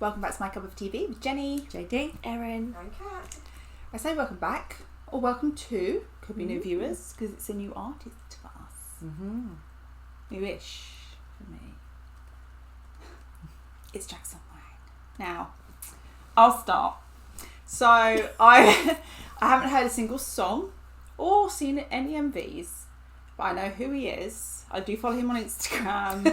Welcome back to My Cup of TV with Jenny, JD, Erin, and Kat. I say welcome back, or welcome to, could be new viewers, because it's a new artist for us. Mm-hmm. Newish for me. It's Jackson Wang. Now, I'll start. So, I haven't heard a single song or seen any MVs, but I know who he is. I do follow him on Instagram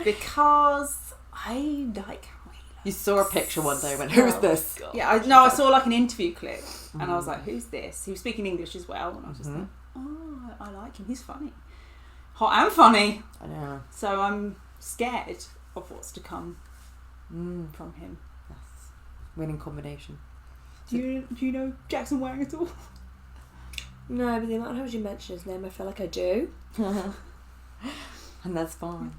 because I like how he looks. You saw a picture one day and went, who's this? God. Yeah, I saw like an interview clip and I was like, who's this? He was speaking English as well and I was just like, oh, I like him. He's funny. Hot and funny. I know. So I'm scared of what's to come from him. Yes. Winning combination. Do you know Jackson Wang at all? No, but the amount of times you mention his name, I feel like I do. And that's fine.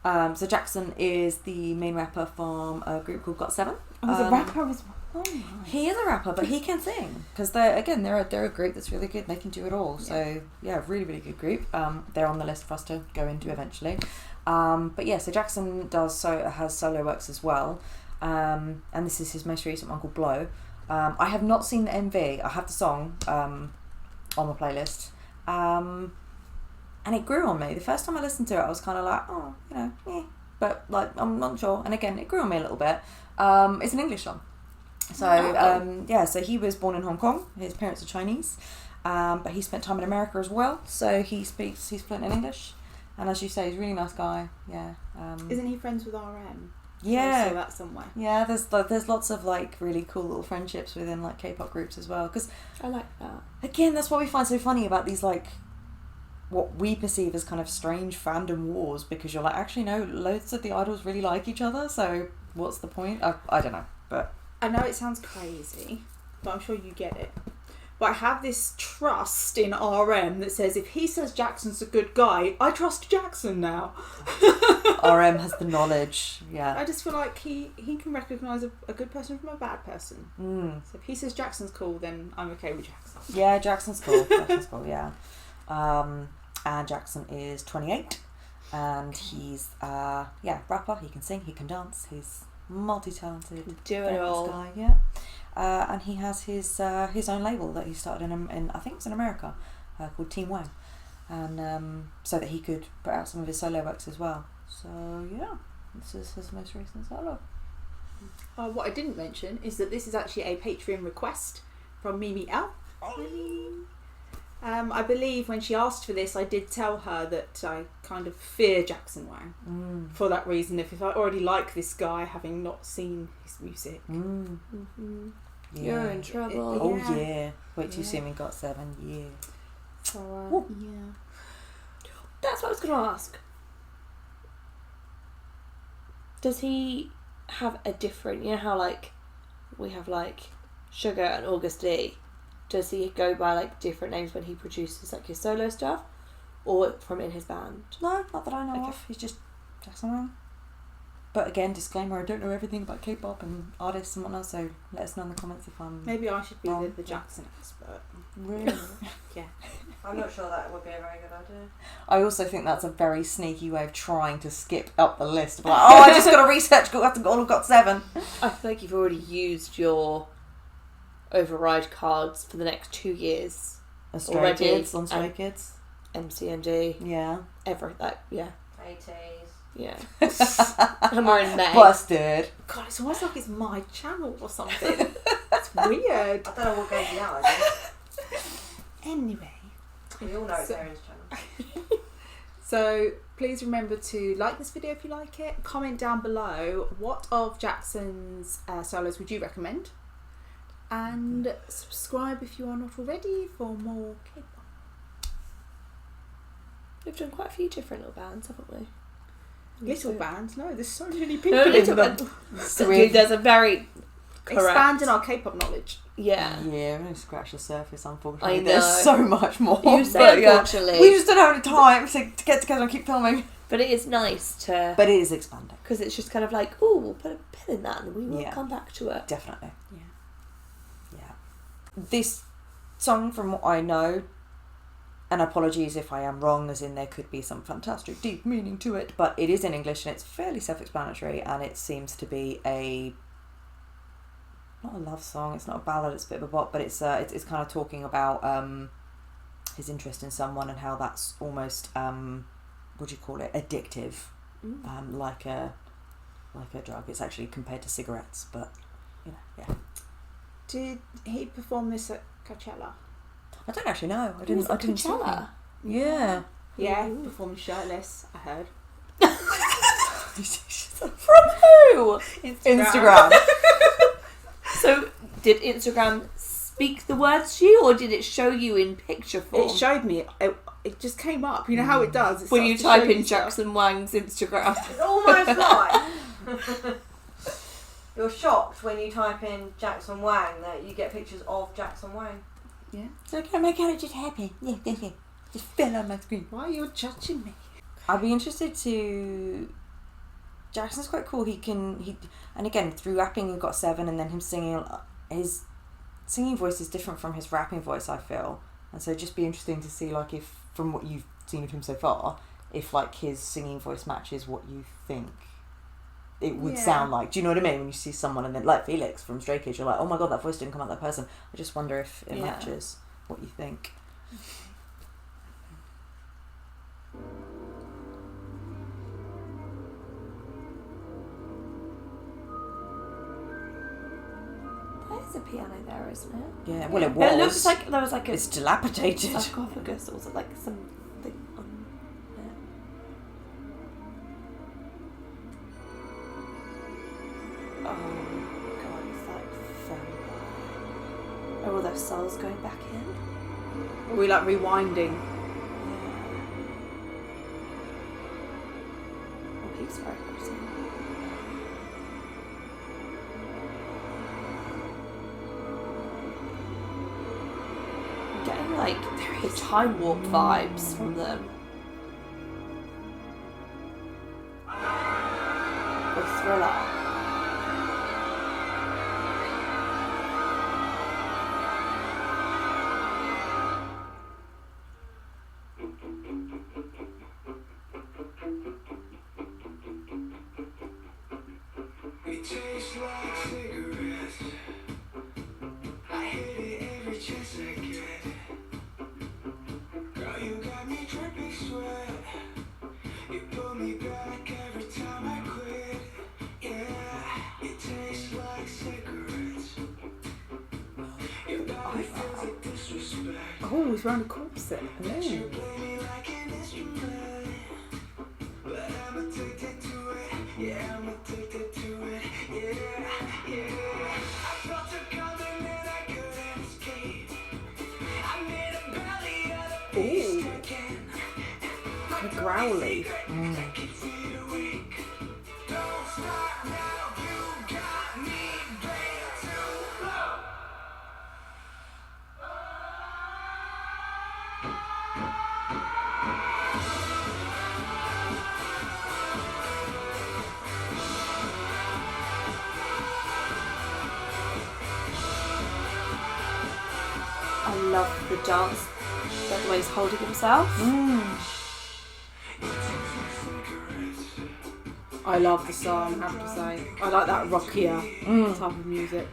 So Jackson is the main rapper from a group called Got7. Oh, he's a rapper as well. Oh, nice. He is a rapper, but he can sing because they're a group that's really good. They can do it all. Yeah. So yeah, really really good group. They're on the list for us to go into eventually. But yeah, so Jackson has solo works as well, and this is his most recent one called Blow. I have not seen the MV. I have the song on my playlist, and it grew on me. The first time I listened to it, I was kind of like, oh, but like I'm not sure. And again, it grew on me a little bit. It's an English song. So so he was born in Hong Kong. His parents are Chinese, but he spent time in America as well. So he's fluent in English, and as you say, he's a really nice guy. Yeah. Isn't he friends with RM? Yeah. I saw that somewhere. Yeah, there's lots of like really cool little friendships within like K-pop groups as well. Because I like that. again, that's what we find so funny about these like what we perceive as kind of strange fandom wars. Because you're like, actually no, loads of the idols really like each other. So what's the point? I don't know, but. I know it sounds crazy, but I'm sure you get it. But I have this trust in RM that says if he says Jackson's a good guy, I trust Jackson now. RM has the knowledge, yeah. I just feel like he can recognise a good person from a bad person. So if he says Jackson's cool, then I'm okay with Jackson. Yeah, Jackson's cool. Jackson's cool, yeah. And Jackson is 28, and he's rapper. He can sing, he can dance. He's multi-talented. Do it all. Guy, yeah. And he has his own label that he started in I think it's in America, called Team Wang, and so that he could put out some of his solo works as well. So yeah, this is his most recent solo. What I didn't mention is that this is actually a Patreon request from Mimi L. I believe when she asked for this, I did tell her that I kind of fear Jackson Wang for that reason. If I already like this guy, having not seen his music, Yeah. You're in trouble. Oh yeah. Wait till you see him in Got7. Yeah. So yeah. That's what I was going to ask. Does he have a different, you know how like we have like Sugar and August D? Does he go by like different names when he produces like his solo stuff, or from in his band? No, not that I know of. He's just Jackson Wang. But again, disclaimer: I don't know everything about K-pop and artists and whatnot. So let us know in the comments if I'm. Maybe I should be the Jackson expert. Really? Yeah. I'm not sure that would be a very good idea. I also think that's a very sneaky way of trying to skip up the list. Like, oh, I just got to research. Got Got7. I feel like you've already used your override cards for the next 2 years. Stray already, Kids on Stray Kids. MCND. Yeah. Yeah. 80s. Yeah. And we're in May. Busted. God, it's almost like it's my channel or something. It's weird. I don't know what goes out, I guess. Anyway. We all know it's Erin's channel. So please remember to like this video if you like it. Comment down below what of Jackson's solos would you recommend. And subscribe if you are not already for more K-pop. We've done quite a few different little bands, haven't we? Little bands? No, there's so many people No, in little them. Dude, there's a very correct. Expanding our K-pop knowledge. Yeah. Yeah, we only scratch the surface, unfortunately. I know. There's so much more. You say But, unfortunately. we just don't have any time to get together and keep filming. But it is nice to... But it is expanding. Because it's just kind of like, oh, we'll put a pin in that and we will Yeah. come back to it. Definitely. Yeah. Yeah. This song, from what I know, and apologies if I am wrong, as in there could be some fantastic deep meaning to it, but it is in English and it's fairly self-explanatory, and it seems to be not a love song, it's not a ballad, it's a bit of a bop, but it's kind of talking about his interest in someone and how that's almost what do you call it, addictive, like a drug. It's actually compared to cigarettes, but you know, yeah. Did he perform this at Coachella? I don't actually know. I Was didn't. it I didn't see him. Coachella? Yeah. Yeah, Ooh. performed shirtless, I heard. From who? Instagram. So, did Instagram speak the words to you, or did it show you in picture form? It showed me. It just came up. You know how it does. It when you starts to type show in you stuff. Jackson Wang's Instagram. It's almost like you're shocked when you type in Jackson Wang that you get pictures of Jackson Wang. Yeah. So okay, my God, it just happened. Yeah. Just fell on my screen. Why are you judging me? I'd be interested to. Jackson's quite cool. And again, through rapping, he got 7, and then him singing. His singing voice is different from his rapping voice, I feel, and so it'd just be interesting to see, like, if from what you've seen of him so far, if like his singing voice matches what you think it would sound like. Do you know what I mean? When you see someone and then, like Felix from Stray Kids, you're like, oh my God, that voice didn't come out that person. I just wonder if it matches what you think. There's a piano there, isn't it? Yeah, well, it But was. it looks like there was like a It's dilapidated. sarcophagus or like something on there. Oh God, it's like vampire. Are all those souls going back in? Are we like rewinding? Oh, he's very pretty. I'm getting like the time warp vibes from them. Or Thriller. It tastes like cigarettes. I hit it every chance I get. Girl, you got me dripping sweat. You pull me back every time I quit. Yeah, it tastes like cigarettes. Your body feels like disrespect. Oh, he's wearing a corset. You play me like an instrument. But I'm addicted to it. Yeah, I'm addicted to it. Yeah. I felt it coming and I couldn't escape. I made a belly out of beast again. A growly. That keeps me awake. Don't stop now, you got me way too low. I love the dance, like the way he's holding himself. I love the song, I have to say. I like that rockier type of music.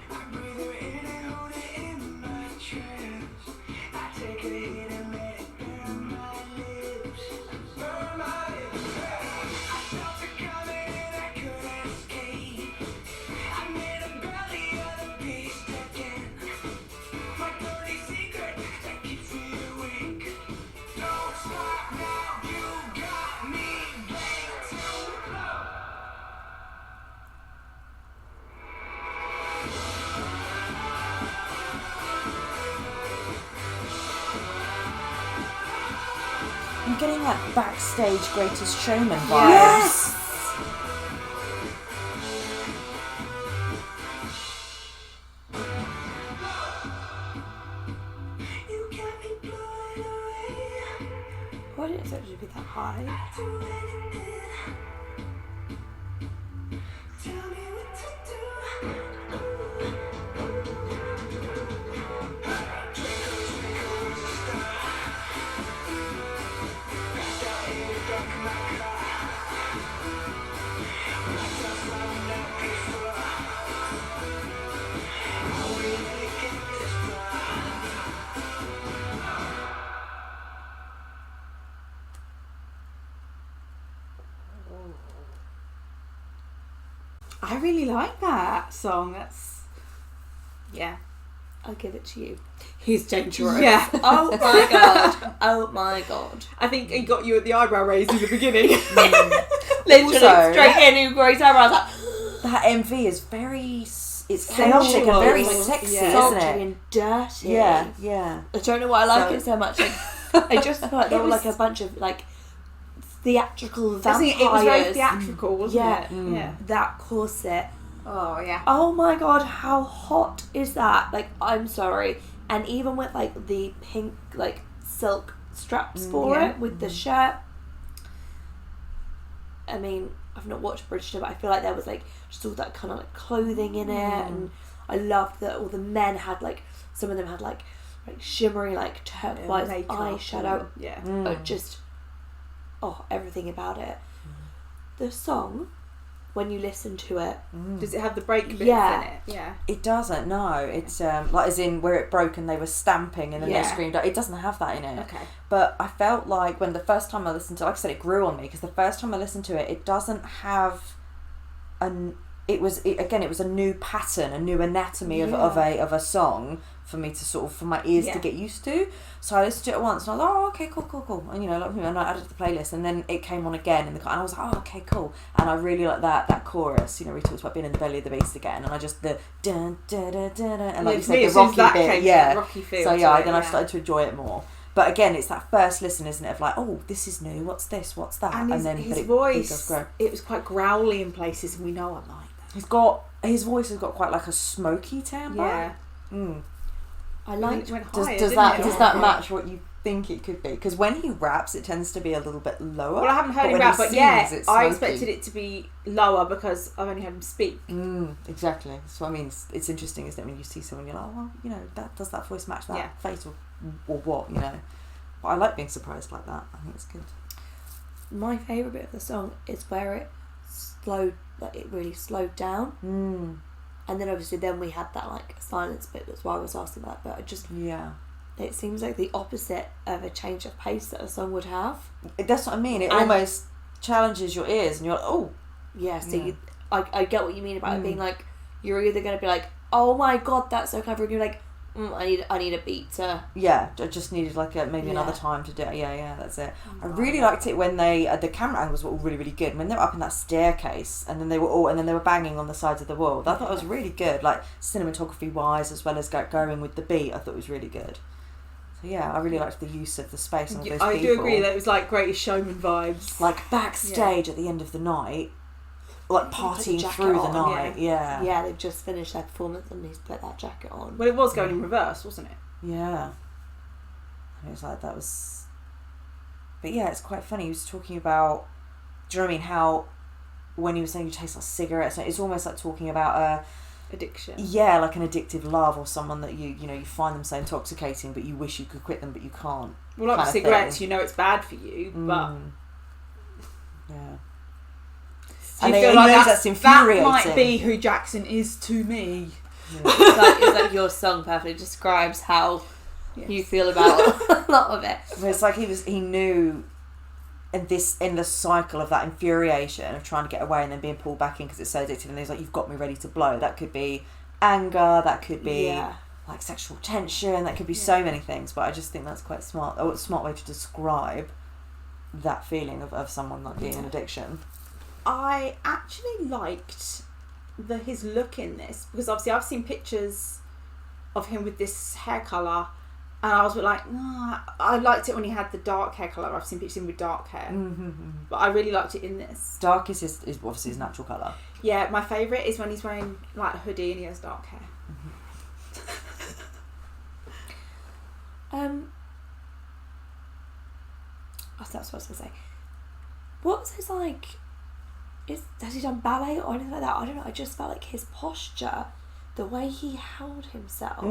I'm getting that backstage Greatest Showman vibes. Yes! You got me blown away. Why didn't it actually be that high? Do anything. Tell me what to do. I really like that song. That's yeah. I'll give it to you. He's dangerous. Yeah. Oh my god. Oh my god. I think he got you at the eyebrow raise in the beginning. Literally Also- straight in, great eyebrows. Like, That MV is very, it's Sensual. chaotic and very sexy, Yeah. salty isn't it? and dirty. Yeah, yeah. I don't know why I like So- it so much. Like, I just feel like they It were like was- a bunch of like theatrical I vampires. think it was very theatrical, wasn't Yeah. it? Mm. Yeah. That corset. Oh yeah. Oh my god, how hot is that? Like, I'm sorry. And even with like the pink like silk straps for yeah. it with the shirt. I mean, I've not watched Bridgerton, but I feel like there was like just all that kind of like clothing in it, and I loved that all the men had like, some of them had like shimmery like turquoise Makeup eyeshadow. and- yeah. But just everything about it. The song, when you listen to it, Does it have the break bits Yeah. in it? Yeah. It doesn't, no. It's like as in where it broke and they were stamping and then Yeah. they screamed out. It doesn't have that in it. Okay. But I felt like when the first time I listened to it, like I said, it grew on me because the first time I listened to it, it doesn't have it was a new pattern, a new anatomy of a song for me to sort of, for my ears to get used to. So I listened to it once and I was like, oh, okay, cool. And you know, like, and I added it to the playlist, and then it came on again in the car and I was like, oh, okay, cool. And I really like that chorus, you know, where he talks about being in the belly of the beast again, and I just the dun dun dun dun, dun and like you said, the as soon as rocky that bit, came, yeah. rocky feel So to yeah, it, then I started to enjoy it more. But again, it's that first listen, isn't it? Of like, oh, this is new. What's this? What's that? And his, then his but it does voice, grow. it was quite growly in places, and we know I like that. His voice has got quite like a smoky timbre. Yeah. Mm. I liked. It went Does higher, does didn't that it? does that match what you think it could be? Because when he raps, it tends to be a little bit lower. Well, I haven't heard but him when rap, he but sings, yeah, it's I smoky. expected it to be lower because I've only heard him speak. Exactly. That's what I mean. It's interesting, isn't it? When you see someone, you're like, oh, well, you know, does that voice match that Yeah. face or what? You know. But I like being surprised like that. I think it's good. My favourite bit of the song is where it really slowed down. And then obviously then we had that like silence bit. That's why I was asking that. But it seems like the opposite of a change of pace that a song would have. That's what I mean. It And- almost challenges your ears, and you're like, oh. Yeah, so Yeah. I get what you mean about it being like, you're either going to be like, oh my god, that's so clever, and you're like, I need a beat to... Yeah, I just needed like maybe another time to do it. Yeah, that's it. I really liked it when the camera angles were all really, really good. When they were up in that staircase, and then they were banging on the sides of the wall. I thought it was really good, like cinematography wise, as well as going with the beat. I thought it was really good. So yeah, I really liked the use of the space and all those I people. do agree that it was like Greatest Showman vibes. Like backstage at the end of the night, like partying jacket through the on, night. Yeah. Yeah, they've just finished their performance and he's put that jacket on. Well, it was going in reverse, wasn't it? Yeah. And it was like, that was... But yeah, it's quite funny. He was talking about... Do you know what I mean? How when he was saying you taste like cigarettes, it's almost like talking about Addiction. yeah, like an addictive love, or someone that you find them so intoxicating, but you wish you could quit them, but you can't. Well, like kind of cigarettes, thing. you know it's bad for you, but Yeah. you And feel he like knows that's that's infuriating. That might be who Jackson is to me. It's like your song perfectly describes how you feel about a lot of it. But it's like he knew in the cycle of that infuriation of trying to get away and then being pulled back in because it's so addictive, and he's like, you've got me ready to blow. That could be anger, that could be like sexual tension, that could be so many things, but I just think that's quite smart. Oh, it's a smart way to describe that feeling of someone like being in addiction. I actually liked his look in this, because obviously I've seen pictures of him with this hair colour, and I was like, I liked it when he had the dark hair colour. I've seen pictures of him with dark hair, but I really liked it in this. Dark is obviously his natural colour. Yeah, my favourite is when he's wearing like a hoodie and he has dark hair. That's what I was going to say. What's his like... Has he done ballet or anything like that? I don't know. I just felt like his posture, the way he held himself,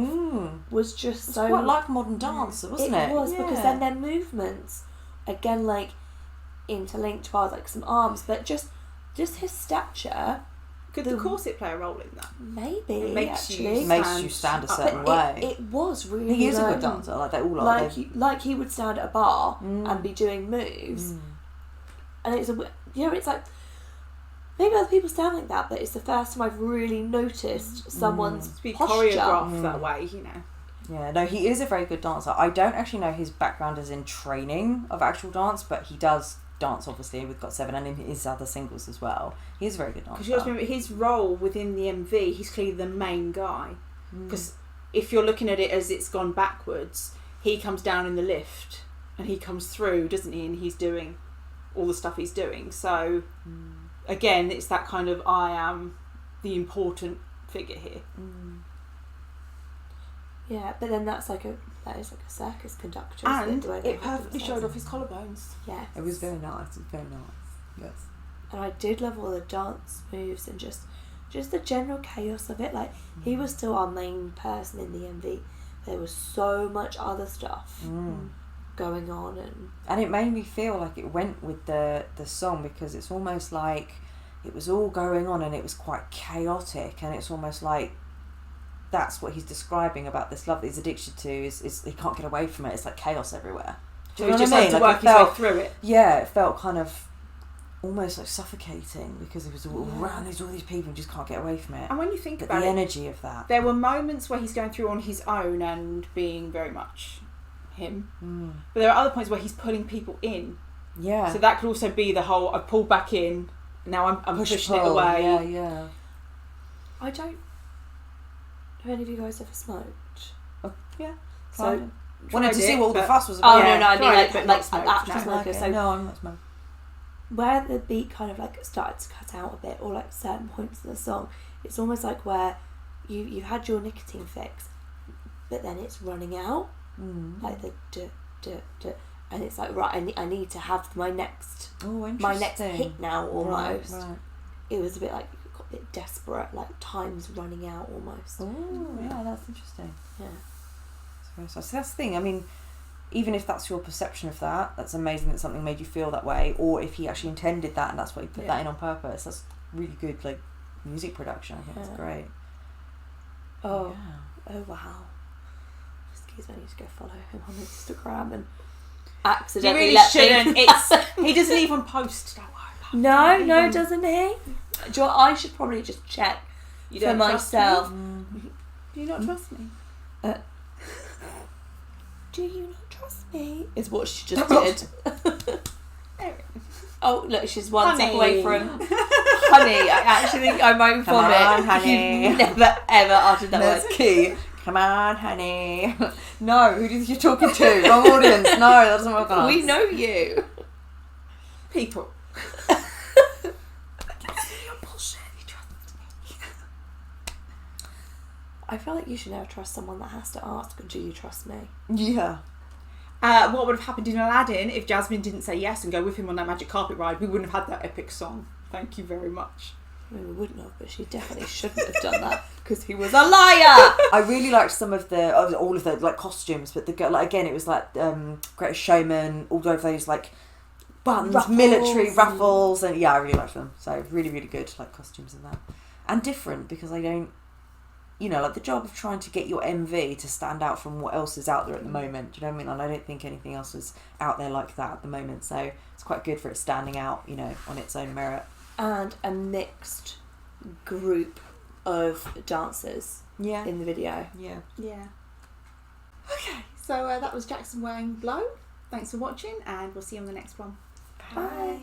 was just so... quite like modern dancer, wasn't it? It was, because then their movements, again, like, interlinked by like some arms, but just his stature... Could the corset play a role in that? Maybe, It makes actually. you stand a certain But way. it was really... He is a like, good dancer, like they all are. like he would stand at a bar and be doing moves, and it's it's like maybe other people sound like that, but it's the first time I've really noticed someone's To be posture. choreographed that way, you know. Yeah, no, he is a very good dancer. I don't actually know his background as in training of actual dance, but he does dance obviously with Got7 and in his other singles as well. He's a very good dancer. Because you have to remember his role within the MV, he's clearly the main guy. Because if you're looking at it as it's gone backwards, he comes down in the lift and he comes through, doesn't he? And he's doing all the stuff he's doing. So again, it's that kind of I am the important figure here. Yeah, but then that is like a circus conductor. And isn't it? it perfectly showed off his collarbones. Yeah. It was very nice. It was very nice. Yes. And I did love all the dance moves and just the general chaos of it. Like, he was still our main person in the MV. There was so much other stuff going on, and it made me feel like it went with the song, because it's almost like it was all going on and it was quite chaotic, and it's almost like that's what he's describing about this love that he's addicted to is he can't get away from it. It's like chaos everywhere. Do you know he what just I had mean? to Like, work his way through it. Yeah, it felt kind of almost like suffocating, because it was all around. There's all these people and just can't get away from it. And when you think But about the it, energy of that. there were moments where he's going through on his own and being very much him. But there are other points where he's pulling people in. Yeah. So that could also be the whole, I pulled back in, now I'm pushing it away. Yeah, yeah. I don't. Have any of you guys ever smoked? Yeah. So Wanted to see what all the but- fuss was Oh about. Yeah, no, I mean tried it, but like not an smoked, actual no. smoker. Okay. So No, I'm not smoking. where the beat kind of like started to cut out a bit, or like certain points of the song, it's almost like where you had your nicotine fix, but then it's running out, like the and it's like, right, I need to have my next hit now almost. Right. It was a bit like got a bit desperate, like time's running out almost. Oh, yeah, that's interesting. Yeah. So that's the thing. I mean, even if that's your perception of that, that's amazing that something made you feel that way. Or if he actually intended that and that's why he put that in on purpose, that's really good, like, music production. I think it's great. Oh, oh wow. Excuse me, I need to go follow him on Instagram and He accidentally really let shouldn't. things- He doesn't even post. Don't worry about it. No, Don't no, even- doesn't he? Do you know what, I should probably just check You for don't trust myself. me? Do you not trust me? Do you not trust me? Is what she just did. Oh, look, she's one step away from honey. I actually think I might Come vomit. on, honey. You've never ever uttered that That's word. key. Come on, honey. No, who do you think you're talking to? Wrong audience. No, that doesn't work on us. We know you. People. I feel like you should never trust someone that has to ask, do you trust me? Yeah. What would have happened in Aladdin if Jasmine didn't say yes and go with him on that magic carpet ride? We wouldn't have had that epic song. Thank you very much. I mean, we wouldn't have, but she definitely shouldn't have done that because he was a liar. I really liked some of all of the like costumes, but the girl, like, again, it was like Greatest Showman, all of those like buttons, Ruffles. military ruffles, and yeah, I really liked them. So really, really good like costumes and that, and different, because I don't, you know, like the job of trying to get your MV to stand out from what else is out there at the moment. Do you know what I mean? And I don't think anything else is out there like that at the moment. So it's quite good for it standing out, you know, on its own merit. And a mixed group of dancers Yeah. in the video. Yeah. Yeah. Okay, so that was Jackson Wang Blow. Thanks for watching, and we'll see you on the next one. Bye.